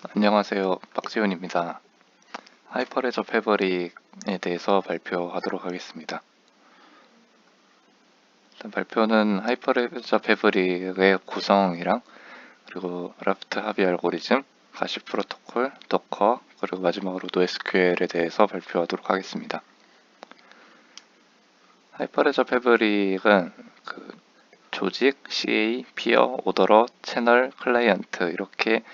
안녕하세요. 박지훈입니다. 하이퍼레저 패브릭에 대해서 발표하도록 하겠습니다. 일단 발표는 하이퍼레저 패브릭의 구성이랑 그리고 라프트 합의 알고리즘, 가시 프로토콜, 도커, 그리고 마지막으로 노에스큐엘에 대해서 발표하도록 하겠습니다. 하이퍼레저 패브릭은 조직, CA, 피어, 오더러, 채널, 클라이언트 이렇게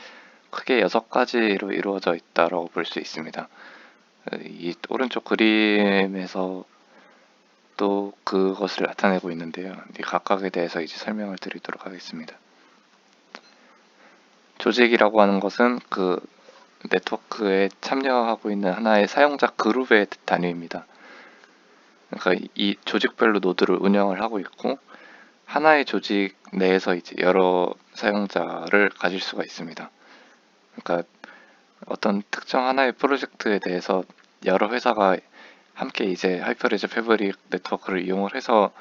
크게 6가지로 이루어져 있다고 볼 수 있습니다. 이 오른쪽 그림에서 또 그것을 나타내고 있는데요. 이 각각에 대해서 이제 설명을 드리도록 하겠습니다. 조직이라고 하는 것은 그 네트워크에 참여하고 있는 하나의 사용자 그룹의 단위입니다. 그러니까 이 조직별로 노드를 운영을 하고 있고 하나의 조직 내에서 이제 여러 사용자를 가질 수가 있습니다. 그러니까 어떤 특정 하나의 프로젝트에 대해서 여러 회사가 함께 이제 하이퍼레저 패브릭 네트워크를 이용을 해서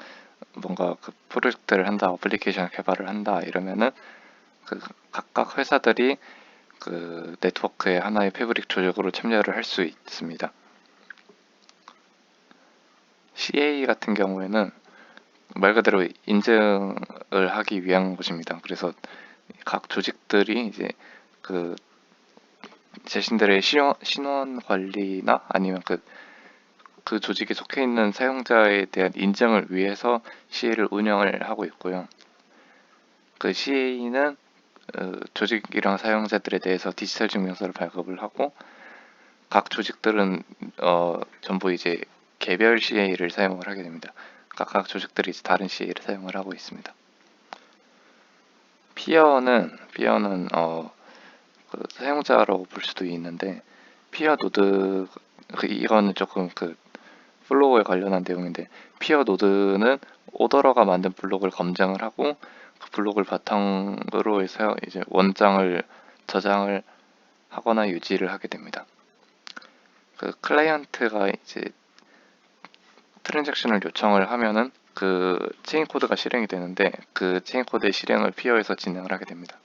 뭔가 그 프로젝트를 한다, 어플리케이션 개발을 한다 이러면은 그 각각 회사들이 그 네트워크의 하나의 패브릭 조직으로 참여를 할 수 있습니다. CA 같은 경우에는 말 그대로 인증을 하기 위한 것입니다. 그래서 각 조직들이 이제 그 자신들의 신원 관리나 아니면 그 조직에 속해 있는 사용자에 대한 인증을 위해서 CA를 운영을 하고 있고요. 그 CA는 조직이랑 사용자들에 대해서 디지털 증명서를 발급을 하고 각 조직들은 전부 이제 개별 CA를 사용을 하게 됩니다. 각각 조직들이 이제 다른 CA를 사용을 하고 있습니다. 피어는 그 사용자라고 볼 수도 있는데 피어 노드 이거는 조금 그 플로우에 관련한 내용인데 피어 노드는 오더러가 만든 블록을 검증을 하고 그 블록을 바탕으로 해서 이제 원장을 저장을 하거나 유지를 하게 됩니다. 그 클라이언트가 이제 트랜잭션을 요청을 하면은 그 체인 코드가 실행이 되는데 그 체인 코드의 실행을 피어에서 진행을 하게 됩니다.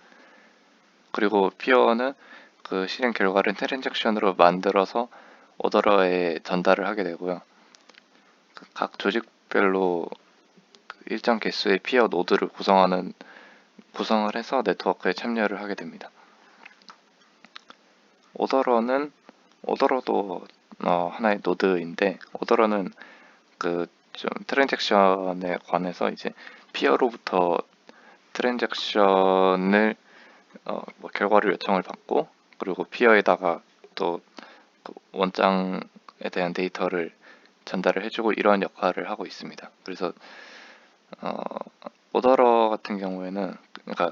그리고 피어는 그 실행 결과를 트랜잭션으로 만들어서 오더러에 전달을 하게 되고요. 각 조직별로 일정 개수의 피어 노드를 구성을 해서 네트워크에 참여를 하게 됩니다. 오더러도 하나의 노드인데 오더러는 그 좀 트랜잭션에 관해서 이제 피어로부터 트랜잭션을 뭐 결과를 요청을 받고 그리고 피어에다가 또 그 원장에 대한 데이터를 전달을 해주고 이러한 역할을 하고 있습니다. 그래서 오더러 같은 경우에는 그러니까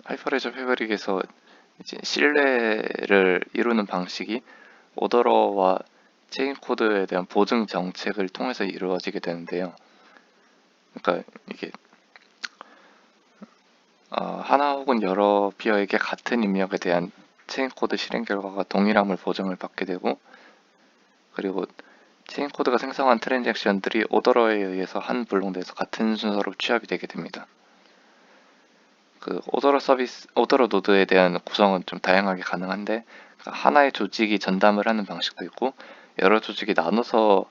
하이퍼레저 패브릭에서 이제 신뢰를 이루는 방식이 오더러와 체인 코드에 대한 보증 정책을 통해서 이루어지게 되는데요. 그러니까 이게 하나 혹은 여러 피어에게 같은 입력에 대한 체인 코드 실행 결과가 동일함을 보증을 받게 되고 그리고 체인 코드가 생성한 트랜잭션들이 오더러에 의해서 한 블록 내에서 같은 순서로 취합이 되게 됩니다. 그 오더러 노드에 대한 구성은 좀 다양하게 가능한데 하나의 조직이 전담을 하는 방식도 있고 여러 조직이 나눠서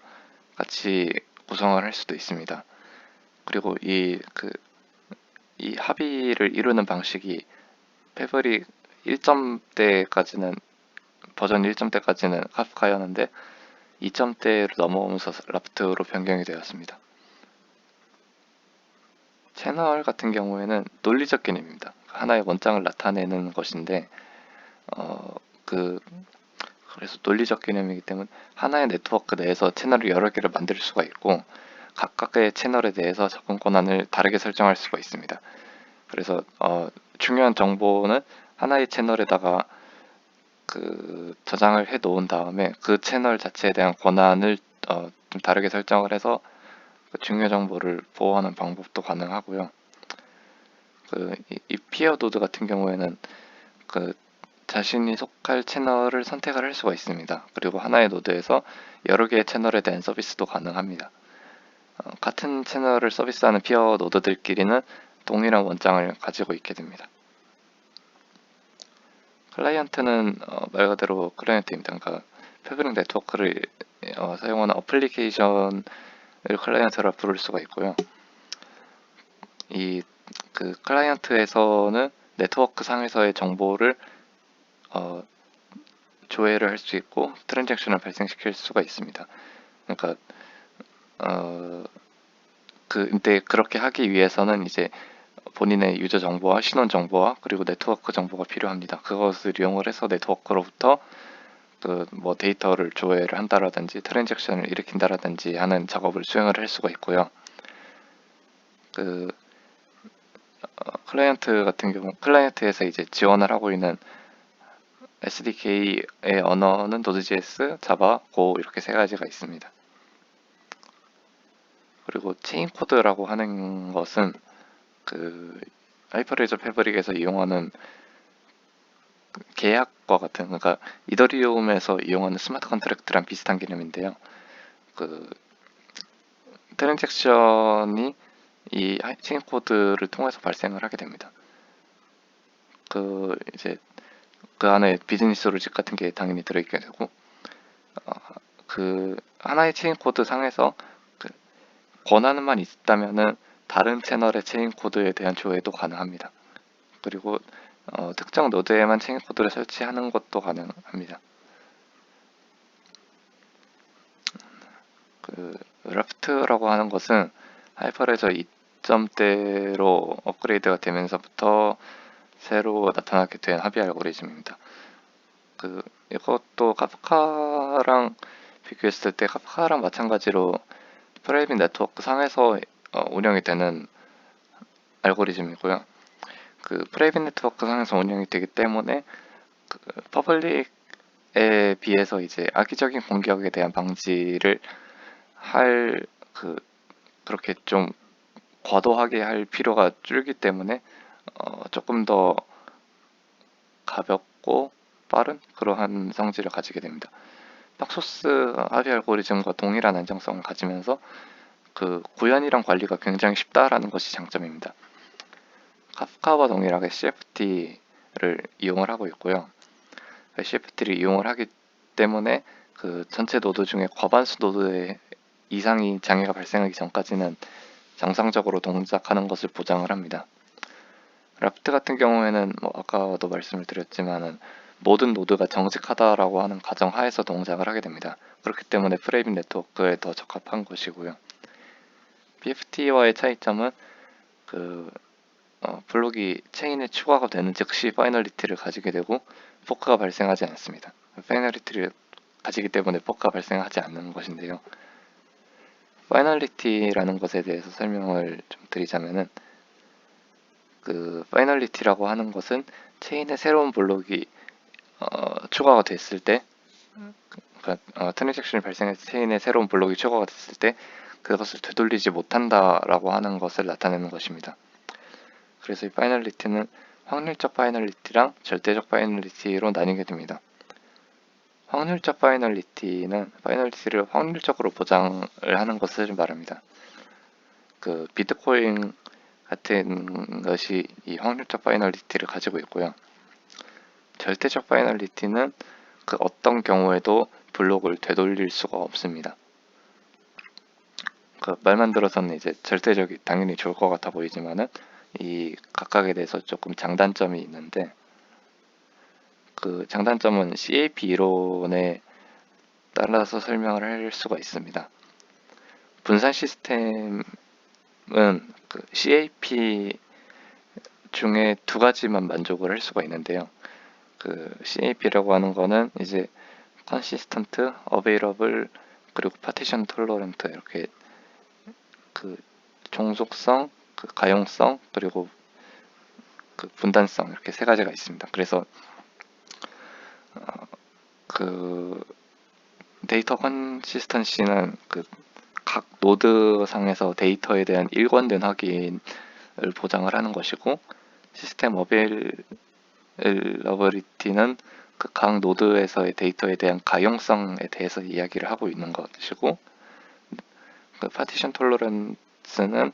같이 구성을 할 수도 있습니다. 그리고 이 합의를 이루는 방식이 패브릭 1점대까지는 버전 1점대까지는 카프카였는데 2점대로 넘어오면서 라프트로 변경이 되었습니다. 채널 같은 경우에는 논리적 개념입니다. 하나의 원장을 나타내는 것인데 그래서 논리적 개념이기 때문에 하나의 네트워크 내에서 채널을 여러 개를 만들 수가 있고 각각의 채널에 대해서 접근 권한을 다르게 설정할 수가 있습니다. 그래서 중요한 정보는 하나의 채널에다가 그 저장을 해 놓은 다음에 그 채널 자체에 대한 권한을 좀 다르게 설정을 해서 그 중요 정보를 보호하는 방법도 가능하고요. 이 피어 노드 같은 경우에는 그 자신이 속할 채널을 선택을 할 수가 있습니다. 그리고 하나의 노드에서 여러 개의 채널에 대한 서비스도 가능합니다. 같은 채널을 서비스하는 피어 노드들끼리는 동일한 원장을 가지고 있게 됩니다. 클라이언트는 말 그대로 클라이언트입니다. 그러니까 패브릭 네트워크를 사용하는 어플리케이션을 클라이언트라 부를 수가 있고요. 이 그 클라이언트에서는 네트워크 상에서의 정보를 조회를 할 수 있고 트랜잭션을 발생시킬 수가 있습니다. 그러니까 근데 그렇게 하기 위해서는 이제 본인의 유저 정보와 신원 정보와 그리고 네트워크 정보가 필요합니다. 그것을 이용을 해서 네트워크로부터 뭐 데이터를 조회를 한다라든지 트랜잭션을 일으킨다라든지 하는 작업을 수행을 할 수가 있고요. 클라이언트 같은 경우 클라이언트에서 이제 지원을 하고 있는 SDK의 언어는 Node.js, Java, Go 이렇게 세 가지가 있습니다. 그리고 체인 코드라고 하는 것은 하이퍼레저 패브릭에서 이용하는 계약과 같은, 그러니까 이더리움에서 이용하는 스마트 컨트랙트랑 비슷한 개념인데요. 트랜잭션이 이 체인 코드를 통해서 발생을 하게 됩니다. 이제 그 안에 비즈니스 로직 같은 게 당연히 들어있게 되고, 하나의 체인 코드 상에서 권한만 있다면은 다른 채널의 체인 코드에 대한 조회도 가능합니다. 그리고 특정 노드에만 체인 코드를 설치하는 것도 가능합니다. 라프트라고 하는 것은 하이퍼레저 2점대로 업그레이드가 되면서부터 새로 나타나게 된 합의 알고리즘입니다. 이것도 카프카랑 비교했을 때 카프카랑 마찬가지로 프라이빗 네트워크 상에서 운영이 되는 알고리즘이고요. 프라이빗 네트워크 상에서 운영이 되기 때문에 퍼블릭에 비해서 이제 악의적인 공격에 대한 방지를 그렇게 좀 과도하게 할 필요가 줄기 때문에 조금 더 가볍고 빠른 그러한 성질을 가지게 됩니다. 팍소스 합의 알고리즘과 동일한 안정성을 가지면서 구현이랑 관리가 굉장히 쉽다라는 것이 장점입니다. 카프카와 동일하게 CFT를 이용을 하고 있고요. CFT를 이용을 하기 때문에 전체 노드 중에 과반수 노드에 이상이 장애가 발생하기 전까지는 정상적으로 동작하는 것을 보장을 합니다. 라프트 같은 경우에는 아까도 말씀을 드렸지만은 모든 노드가 정직하다라고 하는 가정하에서 동작을 하게 됩니다. 그렇기 때문에 프라이빗 네트워크에 더 적합한 것이고요. BFT와의 차이점은 블록이 체인에 추가가 되는 즉시 파이널리티를 가지게 되고 포크가 발생하지 않습니다. 파이널리티를 가지기 때문에 포크가 발생하지 않는 것인데요. 파이널리티라는 것에 대해서 설명을 좀 드리자면은 파이널리티라고 하는 것은 체인에 새로운 블록이 추가가 됐을 때 트랜잭션이 발생해서 체인에 새로운 블록이 추가가 됐을 때 그것을 되돌리지 못한다라고 하는 것을 나타내는 것입니다. 그래서 이 파이널리티는 확률적 파이널리티랑 절대적 파이널리티로 나뉘게 됩니다. 확률적 파이널리티는 파이널리티를 확률적으로 보장을 하는 것을 말합니다. 비트코인 같은 것이 이 확률적 파이널리티를 가지고 있고요. 절대적 파이널리티는 어떤 경우에도 블록을 되돌릴 수가 없습니다. 말만 들어서는 이제 절대적이 당연히 좋을 것 같아 보이지만은 이 각각에 대해서 조금 장단점이 있는데 장단점은 CAP 이론에 따라서 설명을 할 수가 있습니다. 분산 시스템은 CAP 중에 두 가지만 만족을 할 수가 있는데요. CAP라고 하는 거는 이제 consistent, available, 그리고 partition tolerant 이렇게 종속성, 가용성, 그리고 분단성 이렇게 세 가지가 있습니다. 그래서 데이터 컨시스턴시는 각 노드 상에서 데이터에 대한 일관된 확인을 보장을 하는 것이고 시스템 어베일러버리티는 각 노드에서의 데이터에 대한 가용성에 대해서 이야기를 하고 있는 것이고 파티션 톨러런스는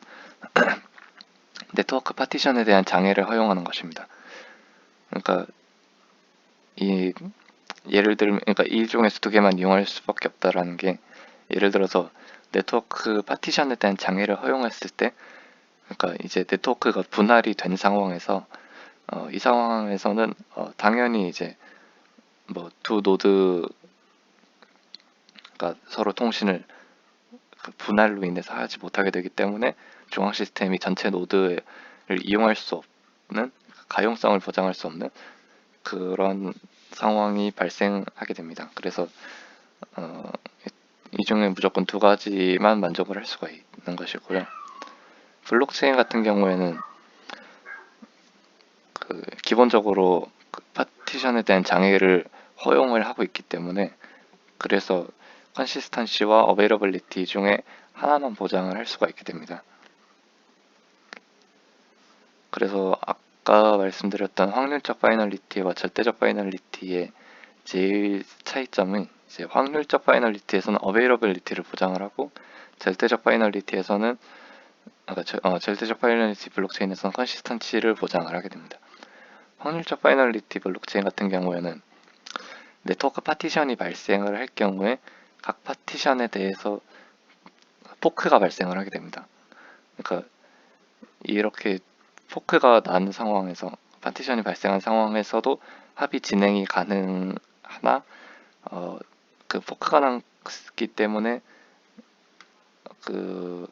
네트워크 파티션에 대한 장애를 허용하는 것입니다. 그러니까 이 예를 들면 그러니까 이 중에서 두 개만 이용할 수밖에 없다라는 게, 예를 들어서 네트워크 파티션에 대한 장애를 허용했을 때, 그러니까 이제 네트워크가 분할이 된 상황에서 이 상황에서는 당연히 이제 뭐 두 노드가 서로 통신을 그 분할로 인해서 하지 못하게 되기 때문에 중앙 시스템이 전체 노드를 이용할 수 없는, 가용성을 보장할 수 없는 그런 상황이 발생하게 됩니다. 그래서 이 중에 무조건 두 가지만 만족을 할 수가 있는 것이고요. 블록체인 같은 경우에는 기본적으로 그 파티션에 대한 장애를 허용을 하고 있기 때문에, 그래서 컨시스턴시와 어베이러빌리티 중에 하나만 보장을 할 수가 있게 됩니다. 그래서 아까 말씀드렸던 확률적 파이널리티와 절대적 파이널리티의 제일 차이점은, 이제 확률적 파이널리티에서는 어베이러빌리티를 보장을 하고, 절대적 파이널리티에서는 절대적 파이널리티 블록체인에서는 컨시스턴시를 보장을 하게 됩니다. 확률적 파이널리티 블록체인 같은 경우에는 네트워크 파티션이 발생을 할 경우에 각 파티션에 대해서 포크가 발생을 하게 됩니다. 그러니까 이렇게 포크가 난 상황에서, 파티션이 발생한 상황에서도 합의 진행이 가능하나, 그 포크가 났기 때문에 그러니까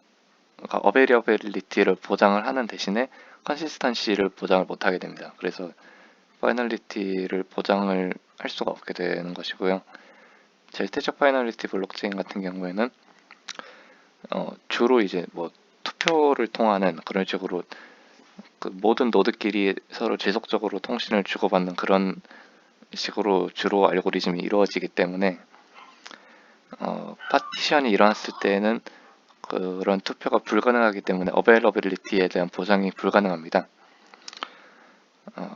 어베이러빌리티를 보장을 하는 대신에 컨시스턴시를 보장을 못하게 됩니다. 그래서 파이널리티를 보장을 할 수가 없게 되는 것이고요. 절대적 파이널리티 블록체인 같은 경우에는 주로 이제 뭐 투표를 통하는 그런 식으로 그 모든 노드끼리 서로 지속적으로 통신을 주고받는 그런 식으로 주로 알고리즘이 이루어지기 때문에 파티션이 일어났을 때에는 그런 투표가 불가능하기 때문에 어베일러빌리티에 대한 보장이 불가능합니다.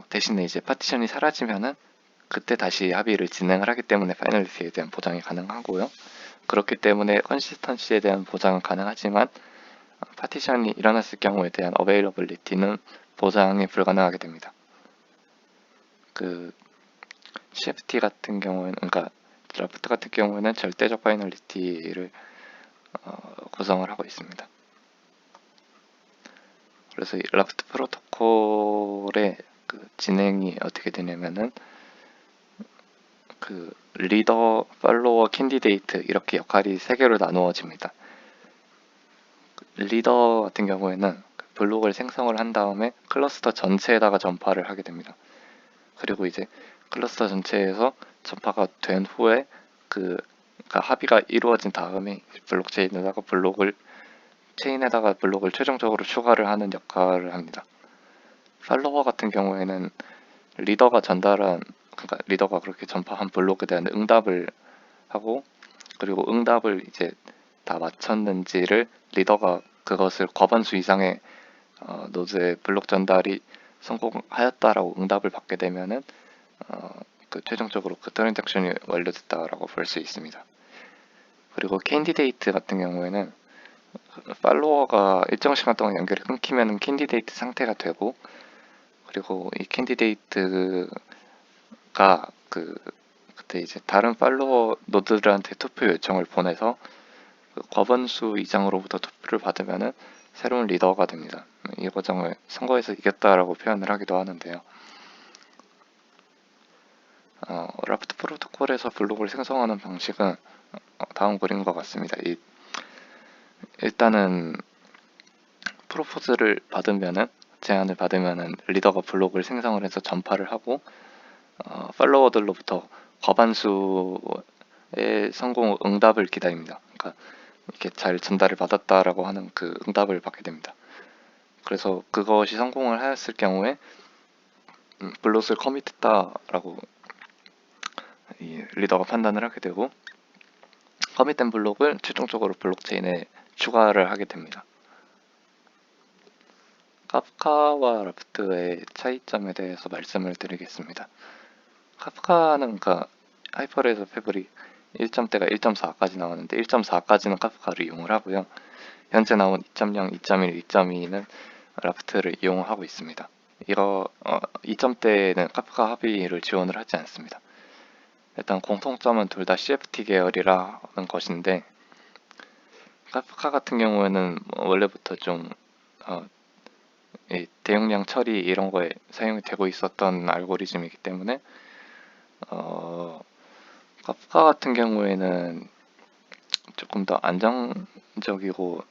대신에 이제 파티션이 사라지면은 그때 다시 합의를 진행을 하기 때문에 파이널리티에 대한 보장이 가능하고요. 그렇기 때문에 컨시스턴시에 대한 보장은 가능하지만 파티션이 일어났을 경우에 대한 어베일러빌리티는 보장이 불가능하게 됩니다. 그 CFT 같은 경우에는, 그러니까 라프트 같은 경우에는 절대적 파이널리티를 구성을 하고 있습니다. 그래서 이 라프트 프로토콜의 그 진행이 어떻게 되냐면은 그 리더, 팔로워, 캔디데이트 이렇게 역할이 세 개로 나누어집니다. 리더 같은 경우에는 블록을 생성을 한 다음에 클러스터 전체에다가 전파를 하게 됩니다. 그리고 이제 클러스터 전체에서 전파가 된 후에 그러니까 합의가 이루어진 다음에 블록체인에다가 블록을 최종적으로 추가를 하는 역할을 합니다. 팔로워 같은 경우에는 그러니까 리더가 그렇게 전파한 블록에 대한 응답을 하고, 그리고 응답을 이제 다 마쳤는지를 리더가 그것을 과반수 이상의 노드의 블록 전달이 성공하였다라고 응답을 받게 되면은 최종적으로 그 트랜잭션이 완료됐다라고 볼 수 있습니다. 그리고 캔디데이트 같은 경우에는 팔로워가 일정 시간 동안 연결이 끊기면 캔디데이트 상태가 되고, 그리고 이 캔디데이트가 그때 이제 다른 팔로워 노드들한테 투표 요청을 보내서 그 과반수 이상으로부터 투표를 받으면은 새로운 리더가 됩니다. 이 과정을 선거에서 이겼다라고 표현을 하기도 하는데요. 라프트 프로토콜에서 블록을 생성하는 방식은 다음 그림과 같습니다. 일단은 프로포즈를 받으면은, 제안을 받으면은 리더가 블록을 생성을 해서 전파를 하고, 팔로워들로부터 과반수의 성공 응답을 기다립니다. 그러니까 이렇게 잘 전달을 받았다라고 하는 그 응답을 받게 됩니다. 그래서 그것이 성공을 하였을 경우에 블록을 커밋했다라고 이 리더가 판단을 하게 되고, 커밋된 블록을 최종적으로 블록체인에 추가를 하게 됩니다. 카프카와 라프트의 차이점에 대해서 말씀을 드리겠습니다. 카프카는 그러니까 하이퍼레저 패브릭 1점대가 1.4까지 나오는데 1.4까지는 카프카를 이용을 하고요. 현재 나온 2.0, 2.1, 2.2는 라프트를 이용하고 있습니다. 이거 2점대에는 카프카 합의를 지원을 하지 않습니다. 일단 공통점은 둘 다 CFT 계열이라는 것인데, 카프카 같은 경우에는 원래부터 좀 이 대용량 처리 이런 거에 사용이 되고 있었던 알고리즘이기 때문에 카프카 같은 경우에는 조금 더 안정적이고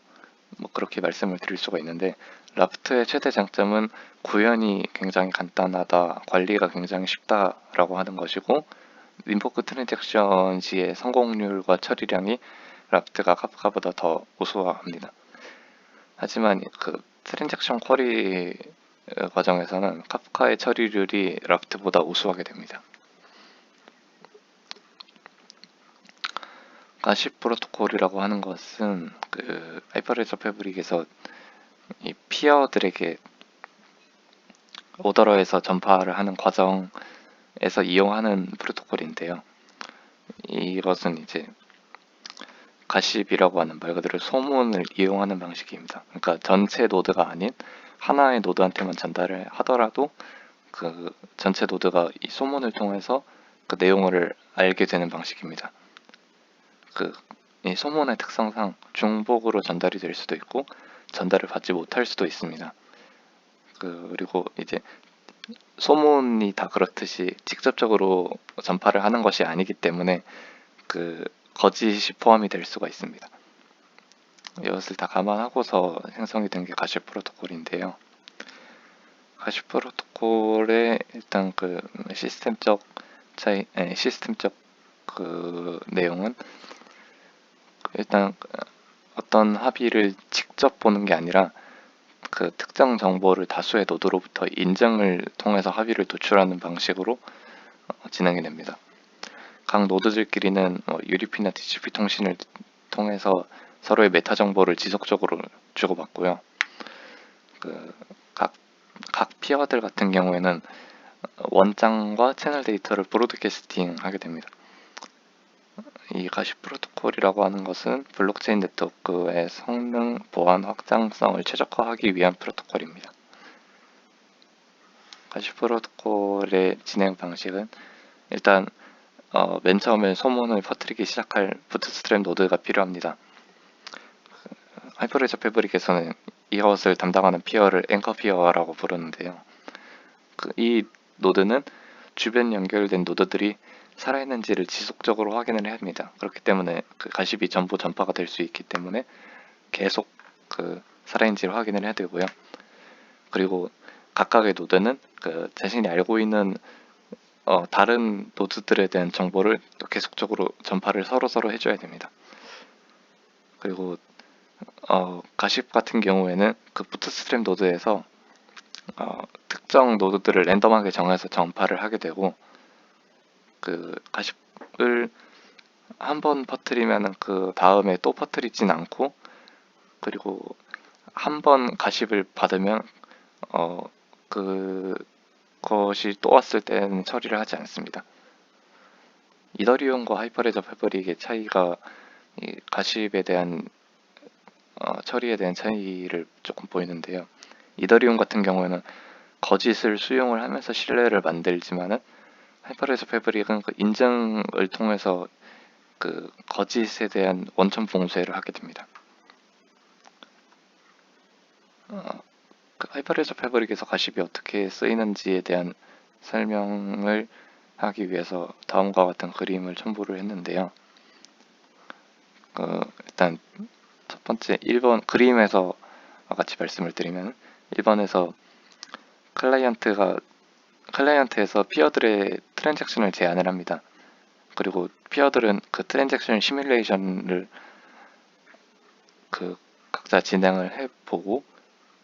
뭐 그렇게 말씀을 드릴 수가 있는데, 라프트의 최대 장점은 구현이 굉장히 간단하다, 관리가 굉장히 쉽다라고 하는 것이고, 림포크 트랜잭션 시의 성공률과 처리량이 라프트가 카프카보다 더 우수합니다. 하지만 그 트랜잭션 쿼리 과정에서는 카프카의 처리율이 라프트보다 우수하게 됩니다. 가시 프로토콜이라고 하는 것은 그 하이퍼레저 패브릭에서 이 피어들에게 오더러에서 전파를 하는 과정에서 이용하는 프로토콜인데요. 이것은 이제 가십이라고 하는 말 그대로 소문을 이용하는 방식입니다. 그러니까 전체 노드가 아닌 하나의 노드한테만 전달을 하더라도 그 전체 노드가 이 소문을 통해서 그 내용을 알게 되는 방식입니다. 이 소문의 특성상 중복으로 전달이 될 수도 있고 전달을 받지 못할 수도 있습니다. 그리고 이제 소문이 다 그렇듯이 직접적으로 전파를 하는 것이 아니기 때문에 그 거짓이 포함이 될 수가 있습니다. 이것을 다 감안하고서 생성이 된 게 가시 프로토콜인데요. 가시 프로토콜의 일단 그 시스템적 그 내용은 일단 어떤 합의를 직접 보는 게 아니라 그 특정 정보를 다수의 노드로부터 인증을 통해서 합의를 도출하는 방식으로 진행이 됩니다. 각 노드들끼리는 UDP나 TCP 통신을 통해서 서로의 메타 정보를 지속적으로 주고받고요. 각 피어들 같은 경우에는 원장과 채널 데이터를 브로드캐스팅 하게 됩니다. 이 가시 프로토콜이라고 하는 것은 블록체인 네트워크의 성능, 보안, 확장성을 최적화하기 위한 프로토콜입니다. 가시 프로토콜의 진행 방식은 일단 맨 처음에 소문을 퍼뜨리기 시작할 부트스트랩 노드가 필요합니다. 하이퍼레저 패브릭에서는 이것을 담당하는 피어를 앵커 피어라고 부르는데요. 이 노드는 주변 연결된 노드들이 살아있는지를 지속적으로 확인을 해야 합니다. 그렇기 때문에 그 가십이 전부 전파가 될 수 있기 때문에 계속 그 살아있는지를 확인을 해야 되고요. 그리고 각각의 노드는 그 자신이 알고 있는 다른 노드들에 대한 정보를 또 계속적으로 전파를 서로 해줘야 됩니다. 그리고 가십 같은 경우에는 그 부트스트랩 노드에서 특정 노드들을 랜덤하게 정해서 전파를 하게 되고, 그 가십을 한 번 퍼뜨리면 그 다음에 또 퍼뜨리진 않고, 그리고 한 번 가십을 받으면 그것이 또 왔을 때는 처리를 하지 않습니다. 이더리움과 하이퍼레저 패브릭의 차이가 이 가십에 대한 처리에 대한 차이를 조금 보이는데요. 이더리움 같은 경우에는 거짓을 수용을 하면서 신뢰를 만들지만은 하이퍼레저 패브릭은 그 인증을 통해서 그 거짓에 대한 원천 봉쇄를 하게 됩니다. 그 하이퍼레저 패브릭에서 가십이 어떻게 쓰이는지에 대한 설명을 하기 위해서 다음과 같은 그림을 첨부를 했는데요. 일단 첫 번째 1번 그림에서 같이 말씀을 드리면, 1번에서 클라이언트에서 피어들의 트랜잭션을 제안을 합니다. 그리고 피어들은 그 트랜잭션 시뮬레이션을 그 각자 진행을 해보고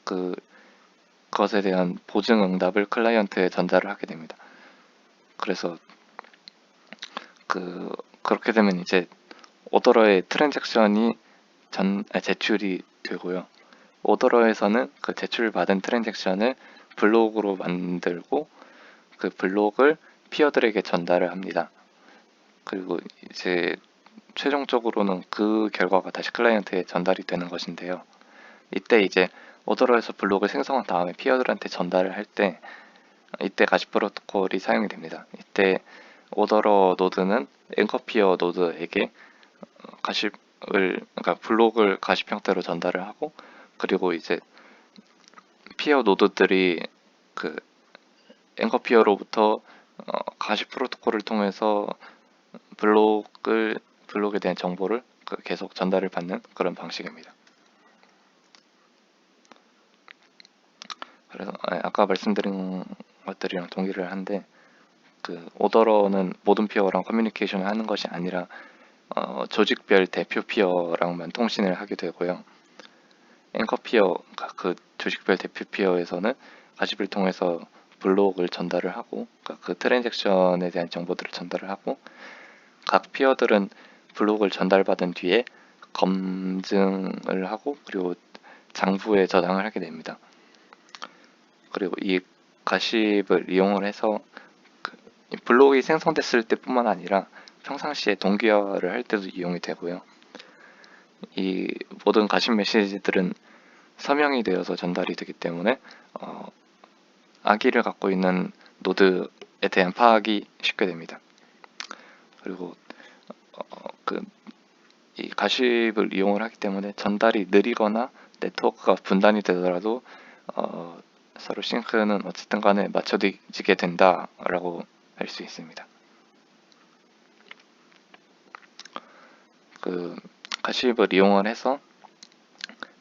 그것에 대한 보증 응답을 클라이언트에 전달을 하게 됩니다. 그래서 그렇게 되면 이제 오더러의 트랜잭션이 제출이 되고요. 오더러에서는 그 제출받은 트랜잭션을 블록으로 만들고 그 블록을 피어들에게 전달을 합니다. 그리고 이제 최종적으로는 그 결과가 다시 클라이언트에 전달이 되는 것인데요. 이때 이제 오더러에서 블록을 생성한 다음에 피어들한테 전달을 할 때 이때 가시 프로토콜이 사용이 됩니다. 이때 오더러 노드는 앵커 피어 노드에게 그러니까 블록을 가십 형태로 전달을 하고, 그리고 이제 피어 노드들이 그 앵커 피어로부터 가시 프로토콜을 통해서 블록에 대한 정보를 계속 전달을 받는 그런 방식입니다. 그래서 아까 말씀드린 것들이랑 동의를 한데, 그 오더러는 모든 피어랑 커뮤니케이션을 하는 것이 아니라 조직별 대표 피어랑만 통신을 하게 되고요. 앵커 피어, 그 조직별 대표 피어에서는 가십을 통해서 블록을 전달을 하고, 그 트랜잭션에 대한 정보들을 전달을 하고, 각 피어들은 블록을 전달받은 뒤에 검증을 하고, 그리고 장부에 저장을 하게 됩니다. 그리고 이 가십을 이용을 해서 이 블록이 생성됐을 때뿐만 아니라 평상시에 동기화를 할 때도 이용이 되고요. 이 모든 가십 메시지들은 서명이 되어서 전달이 되기 때문에 악의를 갖고 있는 노드에 대한 파악이 쉽게 됩니다. 그리고 이 가십을 이용을 하기 때문에 전달이 느리거나 네트워크가 분단이 되더라도 서로 싱크는 어쨌든 간에 맞춰지게 된다라고 할 수 있습니다. 그 가십을 이용을 해서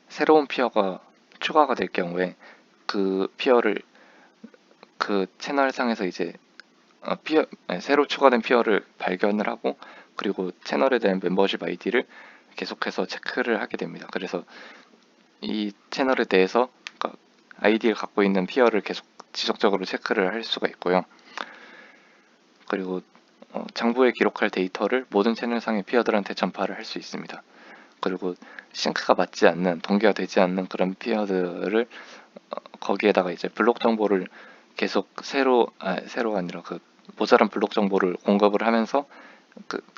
새로운 피어가 추가가 될 경우에 그 피어를 그 채널상에서 이제 새로 추가된 피어를 발견을 하고, 그리고 채널에 대한 멤버십 아이디를 계속해서 체크를 하게 됩니다. 그래서 이 채널에 대해서 아이디를 갖고 있는 피어를 계속 지속적으로 체크를 할 수가 있고요. 그리고 장부에 기록할 데이터를 모든 채널상의 피어들한테 전파를 할 수 있습니다. 그리고 싱크가 맞지 않는, 동기화되지 않는 그런 피어들을 거기에다가 이제 블록 정보를 계속 새로가 아니라 그 모자란 블록 정보를 공급을 하면서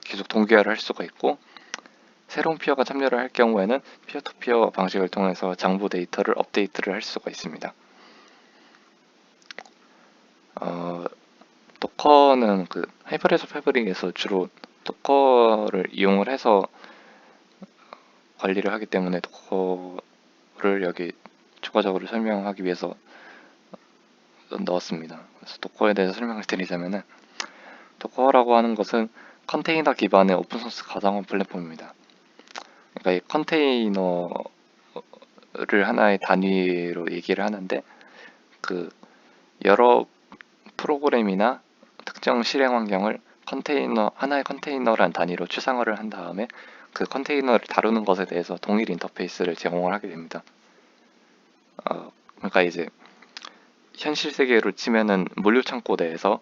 계속 동기화를 할 수가 있고, 새로운 피어가 참여를 할 경우에는 피어-투-피어 방식을 통해서 장부 데이터를 업데이트를 할 수가 있습니다. 도커는 그 하이퍼레소 패브릭에서 주로 도커를 이용을 해서 관리를 하기 때문에 도커를 여기 추가적으로 설명하기 위해서 넣었습니다. 그래서 도커에 대해서 설명을 드리자면은, 도커라고 하는 것은 컨테이너 기반의 오픈소스 가상화 플랫폼입니다. 그러니까 이 컨테이너를 하나의 단위로 얘기를 하는데, 그 여러 프로그램이나 특정 실행 환경을 하나의 컨테이너란 단위로 추상화를 한 다음에 그 컨테이너를 다루는 것에 대해서 동일 인터페이스를 제공을 하게 됩니다. 그러니까 이제 현실 세계로 치면은 물류 창고 내에서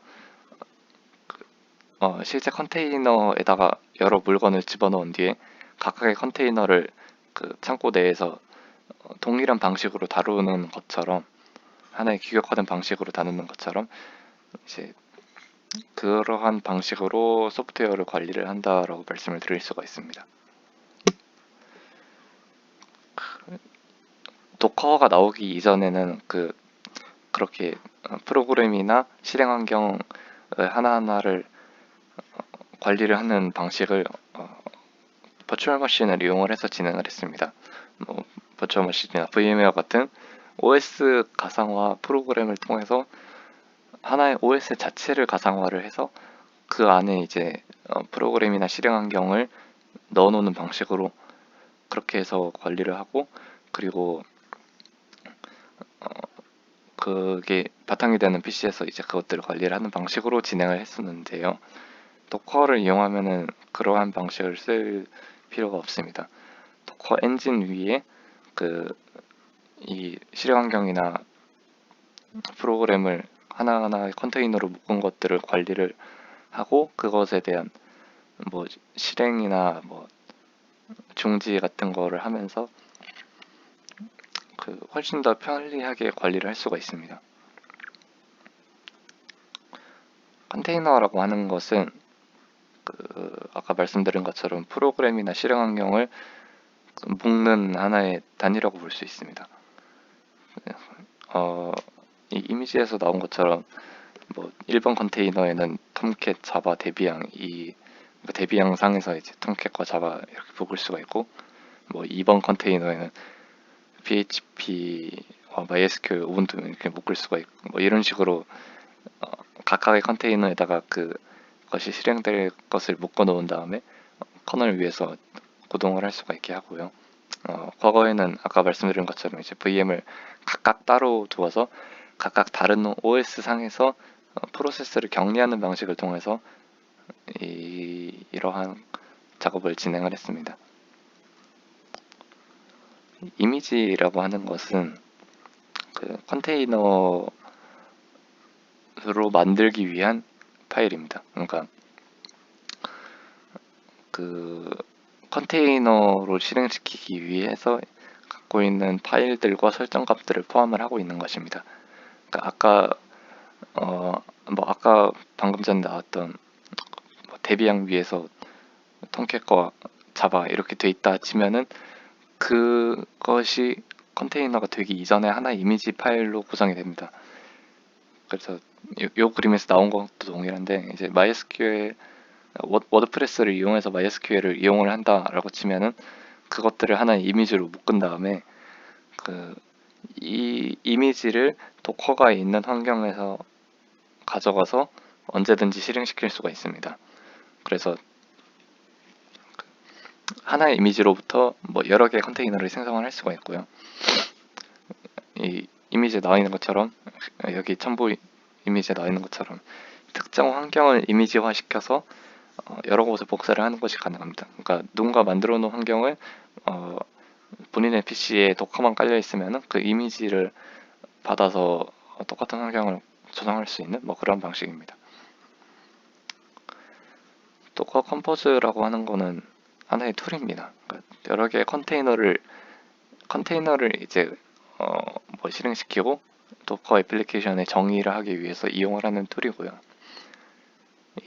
실제 컨테이너에다가 여러 물건을 집어넣은 뒤에 각각의 컨테이너를 그 창고 내에서 동일한 방식으로 다루는 것처럼, 하나의 규격화된 방식으로 다루는 것처럼 이제 그러한 방식으로 소프트웨어를 관리를 한다라고 말씀을 드릴 수가 있습니다. 도커가 나오기 이전에는 그렇게 프로그램이나 실행 환경 하나하나를 관리를 하는 방식을 버추얼 머신을 이용을 해서 진행을 했습니다. 버추얼 머신이나 VM웨어 같은 OS 가상화 프로그램을 통해서 하나의 OS 자체를 가상화를 해서 그 안에 이제 프로그램이나 실행 환경을 넣어놓는 방식으로 그렇게 해서 관리를 하고, 그리고 그게 바탕이 되는 PC에서 이제 그것들을 관리를 하는 방식으로 진행을 했었는데요. 도커를 이용하면은 그러한 방식을 쓸 필요가 없습니다. 도커 엔진 위에 이 실행 환경이나 프로그램을 하나하나의 컨테이너로 묶은 것들을 관리를 하고, 그것에 대한 뭐 실행이나 뭐 중지 같은 거를 하면서 훨씬 더 편리하게 관리를 할 수가 있습니다. 컨테이너라고 하는 것은 아까 말씀드린 것처럼 프로그램이나 실행 환경을 묶는 하나의 단위라고 볼 수 있습니다. 이 이미지에서 나온 것처럼 뭐 1번 컨테이너에는 톰캣, 자바, 데비앙 데비앙 상에서 이제 톰캣과 자바 이렇게 묶을 수가 있고, 뭐 2번 컨테이너에는 PHP와 MySQL, 우분투 이렇게 묶을 수가 있고, 뭐 이런 식으로 각각의 컨테이너에다가 그것이 실행될 것을 묶어 놓은 다음에 커널 위에서 구동을 할 수가 있게 하고요. 과거에는 아까 말씀드린 것처럼 이제 VM을 각각 따로 두어서 각각 다른 OS 상에서 프로세스를 격리하는 방식을 통해서 이러한 작업을 진행을 했습니다. 이미지라고 하는 것은 그 컨테이너로 만들기 위한 파일입니다. 그러니까 그 컨테이너로 실행시키기 위해서 갖고 있는 파일들과 설정값들을 포함을 하고 있는 것입니다. 그러니까 아까 방금 전에 나왔던 데비앙 위에서 톰캣과 자바 이렇게 돼 있다 치면은 그것이 컨테이너가 되기 이전에 하나의 이미지 파일로 구성이 됩니다. 그래서 요 그림에서 나온 것도 동일한데, 이제 MySQL 워드프레스를 이용해서 MySQL을 이용을 한다라고 치면은 그것들을 하나의 이미지로 묶은 다음에 이 이미지를 도커가 있는 환경에서 가져가서 언제든지 실행시킬 수가 있습니다. 그래서 하나의 이미지로부터 뭐 여러 개의 컨테이너를 생성을 할 수가 있고요. 이 이미지에 나와 있는 것처럼, 여기 첨부 이미지에 나와 있는 것처럼 특정 환경을 이미지화 시켜서 여러 곳에 복사를 하는 것이 가능합니다. 그러니까 누군가 만들어 놓은 환경을 본인의 PC에 도커만 깔려 있으면 그 이미지를 받아서 똑같은 환경을 조성할 수 있는 뭐 그런 방식입니다. 도커 컴포즈라고 하는 거는 하나의 툴입니다. 그러니까 여러 개의 컨테이너를 이제 실행시키고 도커 애플리케이션의 정의를 하기 위해서 이용을 하는 툴이고요.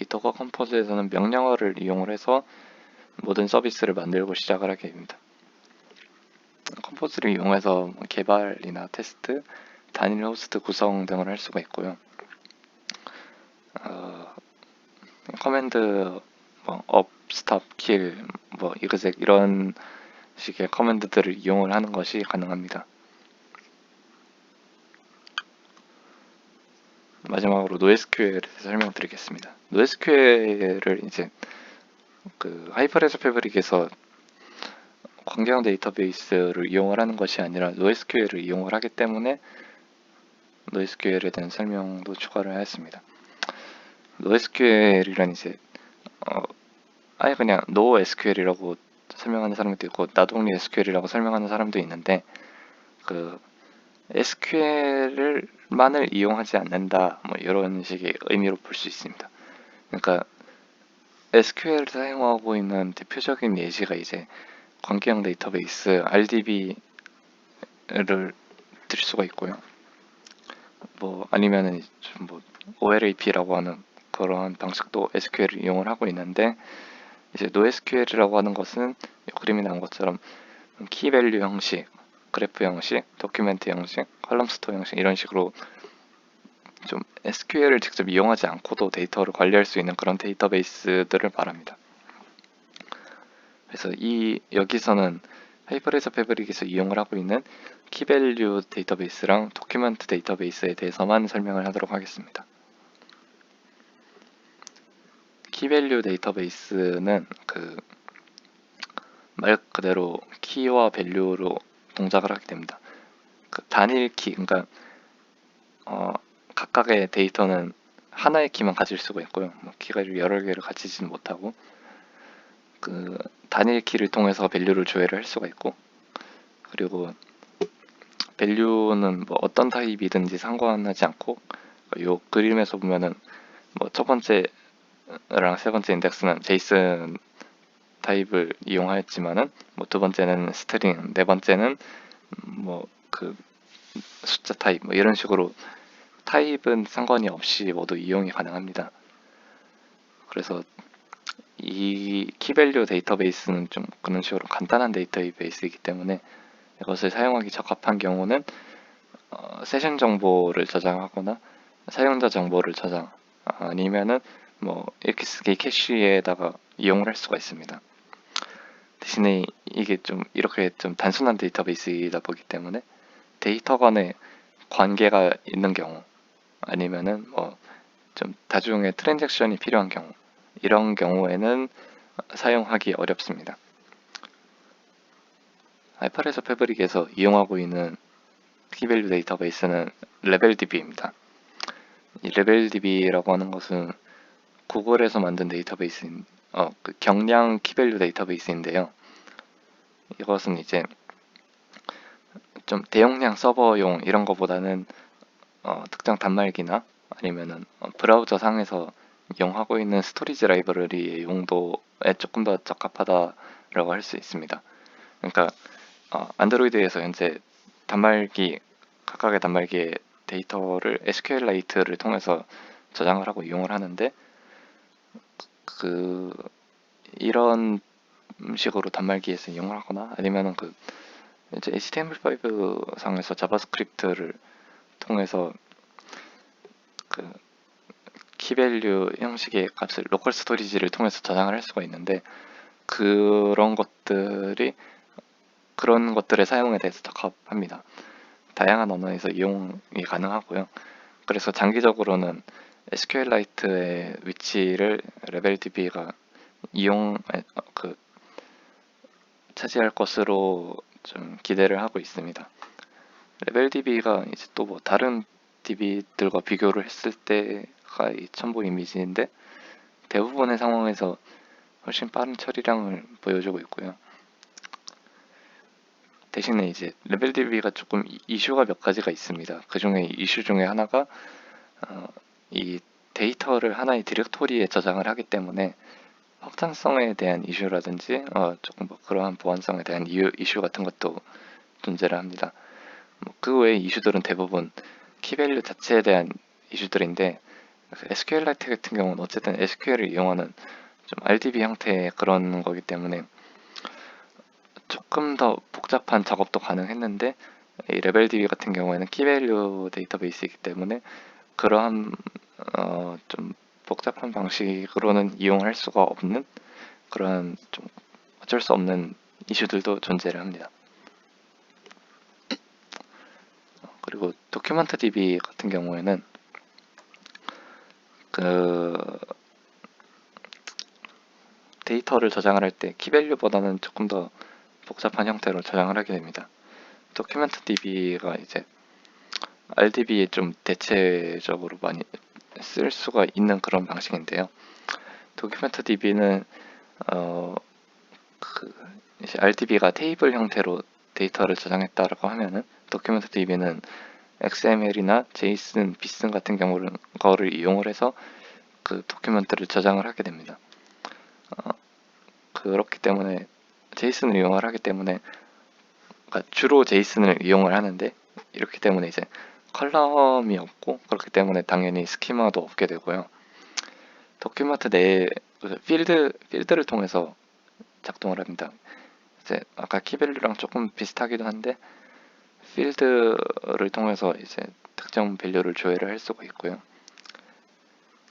이 도커 컴포즈에서는 명령어를 이용을 해서 모든 서비스를 만들고 시작을 하게 됩니다. 컴포즈를 이용해서 개발이나 테스트, 단일 호스트 구성 등을 할 수가 있고요. 커맨드, 업, 스탑, 킬, 이그젝 이런 식의 커맨드들을 이용을 하는 것이 가능합니다. 마지막으로 NoSQL에 대해서 설명드리겠습니다. NoSQL을 이제 하이퍼레저 패브릭에서 광경 데이터베이스를 이용을 하는 것이 아니라 NoSQL을 이용을 하기 때문에 NoSQL에 대한 설명도 추가를 하였습니다. NoSQL이란 이제 아예 그냥 NoSQL이라고 설명하는 사람도 있고 나동리 SQL이라고 설명하는 사람도 있는데, SQL만을 이용하지 않는다 뭐 이런 식의 의미로 볼 수 있습니다. 그러니까 SQL을 사용하고 있는 대표적인 예시가 이제 광기형 데이터베이스 RDB를 들 수가 있고요. 아니면은 OLAP라고 하는 그런 방식도 SQL을 이용을 하고 있는데, 이제 NoSQL이라고 하는 것은 그림이 나온 것처럼 키밸류 형식, 그래프 형식, 도큐멘트 형식, 컬럼 스토어 형식 이런 식으로 좀 SQL을 직접 이용하지 않고도 데이터를 관리할 수 있는 그런 데이터베이스들을 말합니다. 그래서 여기서는 하이퍼레저 패브릭에서 이용을 하고 있는 키밸류 데이터베이스랑 도큐멘트 데이터베이스에 대해서만 설명을 하도록 하겠습니다. 키밸류 데이터베이스는 말 그대로 키와 밸류로 동작을 하게 됩니다. 단일 키, 그러니까 각각의 데이터는 하나의 키만 가질 수가 있고요. 키가 여러 개를 가지지는 못하고 단일 키를 통해서 밸류를 조회를 할 수가 있고, 그리고 밸류는 어떤 타입이든지 상관하지 않고, 이 그림에서 보면은 첫 번째랑 세 번째 인덱스는 제이슨 타입을 이용하였지만은 두 번째는 스트링, 네 번째는 숫자 타입 이런 식으로 타입은 상관이 없이 모두 이용이 가능합니다. 그래서 이 키밸류 데이터베이스는 좀 그런 식으로 간단한 데이터베이스이기 때문에 이것을 사용하기 적합한 경우는 세션 정보를 저장하거나 사용자 정보를 저장, 아니면은 뭐 XK 캐시에다가 이용을 할 수가 있습니다. 대신에 이게 좀 이렇게 좀 단순한 데이터베이스이다 보기 때문에 데이터 간의 관계가 있는 경우, 아니면은 뭐 좀 다중의 트랜잭션이 필요한 경우, 이런 경우에는 사용하기 어렵습니다. 알파레소 패브릭에서 이용하고 있는 키밸류 데이터베이스는 레벨DB입니다. 이 레벨DB라고 하는 것은 구글에서 만든 데이터베이스인 그 경량 키밸류 데이터베이스인데요. 이것은 이제 좀 대용량 서버용 이런 거보다는 특정 단말기나 아니면은 브라우저 상에서 이용하고 있는 스토리지 라이브러리의 용도에 조금 더 적합하다라고 할 수 있습니다. 그러니까 안드로이드에서 현재 각각의 단말기의 데이터를 SQLite를 통해서 저장을 하고 이용을 하는데, 이런 식으로 단말기에서 이용을 하거나 아니면은 이제 HTML5 상에서 자바스크립트를 통해서 키밸류 형식의 값을 로컬 스토리지를 통해서 저장을 할 수가 있는데, 그런 것들의 사용에 대해서 적합합니다. 다양한 언어에서 이용이 가능하고요. 그래서 장기적으로는 SQLite의 위치를 레벨DB가 차지할 것으로 좀 기대를 하고 있습니다. 레벨DB가 이제 또 뭐 다른 DB들과 비교를 했을 때가 이 첨부 이미지인데 대부분의 상황에서 훨씬 빠른 처리량을 보여주고 있고요. 대신에 이제 레벨DB가 조금 이슈가 몇 가지가 있습니다. 그 중에 이슈 중에 하나가 이 데이터를 하나의 디렉토리에 저장을 하기 때문에 확장성에 대한 이슈라든지 조금 뭐 그러한 보안성에 대한 이슈 같은 것도 존재를 합니다. 그 외의 이슈들은 대부분 키밸류 자체에 대한 이슈들인데, SQLite 같은 경우는 어쨌든 SQL을 이용하는 좀 RDB 형태의 그런 거기 때문에 조금 더 복잡한 작업도 가능했는데, 이 레벨DB 같은 경우에는 키밸류 데이터베이스이기 때문에 그러한 좀 복잡한 방식으로는 이용할 수가 없는 그런 좀 어쩔 수 없는 이슈들도 존재를 합니다. 그리고 도큐먼트 DB 같은 경우에는 데이터를 저장을 할 때 키밸류보다는 조금 더 복잡한 형태로 저장을 하게 됩니다. 도큐멘트 DB가 이제 RDB에 좀 대체적으로 많이 쓸 수가 있는 그런 방식인데요. 도큐멘트 DB는 이제 RDB가 테이블 형태로 데이터를 저장했다라고 하면은 도큐멘트 DB는 XML이나 JSON, BSON 같은 거를 이용을 해서 그 도큐멘트를 저장을 하게 됩니다. 그렇기 때문에 JSON을 이용을 하기 때문에, 그러니까 주로 JSON을 이용을 하는데, 이렇기 때문에 이제 컬럼이 없고, 그렇기 때문에 당연히 스키마도 없게 되고요. 도큐멘트 내에 필드를 통해서 작동을 합니다. 이제 아까 키밸류랑 조금 비슷하기도 한데 필드를 통해서 이제 특정 밸류를 조회를 할 수가 있고요.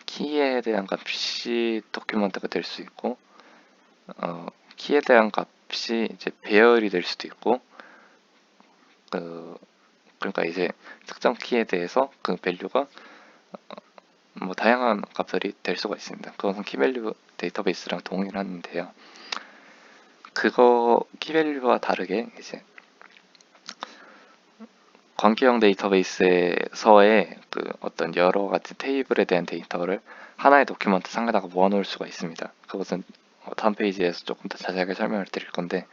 키에 대한 값이 도큐멘트가 될 수 있고, 키에 대한 값이 이제 배열이 될 수도 있고, 그러니까 이제 특정 키에 대해서 그 밸류가 뭐 다양한 값들이 될 수가 있습니다. 그것은 키밸류 데이터베이스랑 동일한데요. 키밸류와 다르게 이제 관계형 데이터베이스에서의 어떤 여러 가지 테이블에 대한 데이터를 하나의 도큐먼트 상에다가 모아놓을 수가 있습니다. 그것은 다음 페이지에서 조금 더 자세하게 설명을 드릴 건데,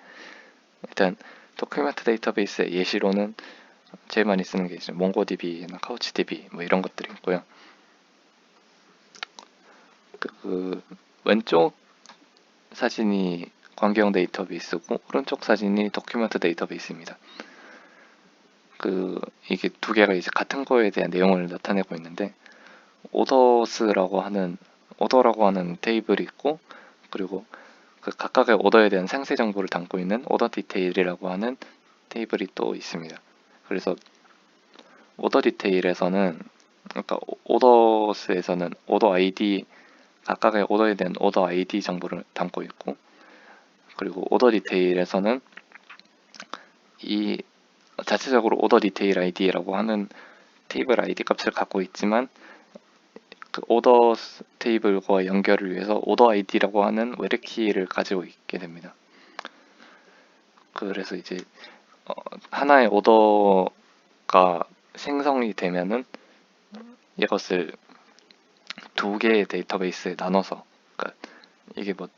일단 도큐멘트 데이터베이스의 예시로는 제일 많이 쓰는 게 이제 몽고DB나 카우치DB 뭐 이런 것들이 있고요. 왼쪽 사진이 관계형 데이터베이스고 오른쪽 사진이 도큐멘트 데이터베이스입니다. 이게 두 개가 이제 같은 거에 대한 내용을 나타내고 있는데, 오더라고 하는 테이블이 있고, 그리고 그 각각의 오더에 대한 상세 정보를 담고 있는 오더 디테일이라고 하는 테이블이 또 있습니다. 그래서 오더 디테일에서는, 그러니까 오더스에서는 오더 아이디, 각각의 오더에 대한 오더 아이디 정보를 담고 있고, 그리고 오더 디테일에서는 이 자체적으로 오더 디테일 아이디라고 하는 테이블 아이디 값을 갖고 있지만, 그 오더 테이블과 연결을 위해서 오더 아이디라고 하는 외래키를 가지고 있게 됩니다. 그래서 이제 하나의 오더가 생성이 되면은 이것을 두 개의 데이터베이스에 나눠서, 그러니까 이게 뭐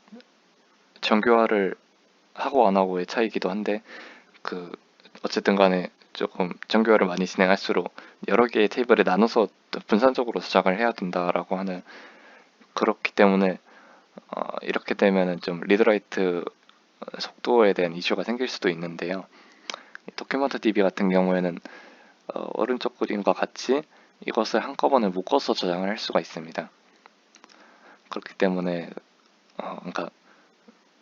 정교화를 하고 안 하고의 차이기도 한데, 그 어쨌든 간에 조금 정교화를 많이 진행할수록 여러 개의 테이블에 나눠서 분산적으로 저장을 해야 된다라고 하는, 그렇기 때문에 이렇게 되면은 좀 리드라이트 속도에 대한 이슈가 생길 수도 있는데요. 도큐먼트 DB 같은 경우에는 오른쪽 그림과 같이 이것을 한꺼번에 묶어서 저장을 할 수가 있습니다. 그렇기 때문에 그러니까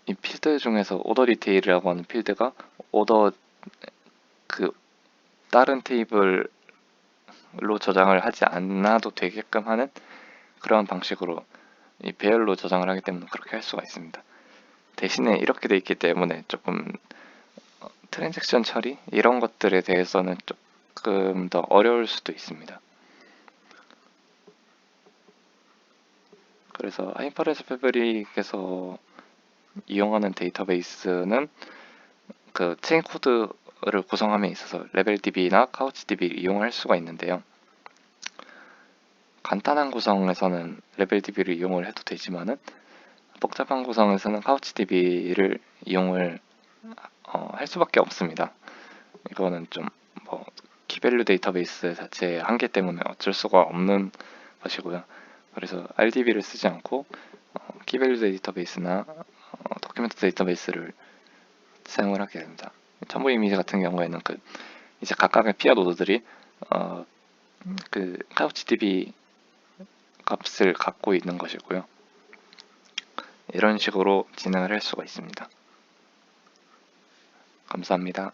이 필드 중에서 오더 디테일이라고 하는 필드가 오더 그 다른 테이블로 저장을 하지 않아도 되게끔 하는 그런 방식으로 이 배열로 저장을 하기 때문에 그렇게 할 수가 있습니다. 대신에 이렇게 돼 있기 때문에 조금 트랜잭션 처리 이런 것들에 대해서는 조금 더 어려울 수도 있습니다. 그래서 하이퍼레스 패브릭에서 이용하는 데이터베이스는 그 체인 코드를 구성함에 있어서 레벨DB나 카우치DB를 이용할 수가 있는데요. 간단한 구성에서는 레벨DB를 이용을 해도 되지만은 복잡한 구성에서는 카우치DB를 이용을 할 수밖에 없습니다. 이거는 좀 뭐 키밸류 데이터베이스 자체의 한계 때문에 어쩔 수가 없는 것이고요. 그래서 RDB를 쓰지 않고 키밸류 데이터베이스나 도큐멘트 데이터베이스를 사용을 하게 됩니다. 첨부 이미지 같은 경우에는 이제 각각의 피어 노드들이 그 카우치DB 값을 갖고 있는 것이고요. 이런 식으로 진행을 할 수가 있습니다. 감사합니다.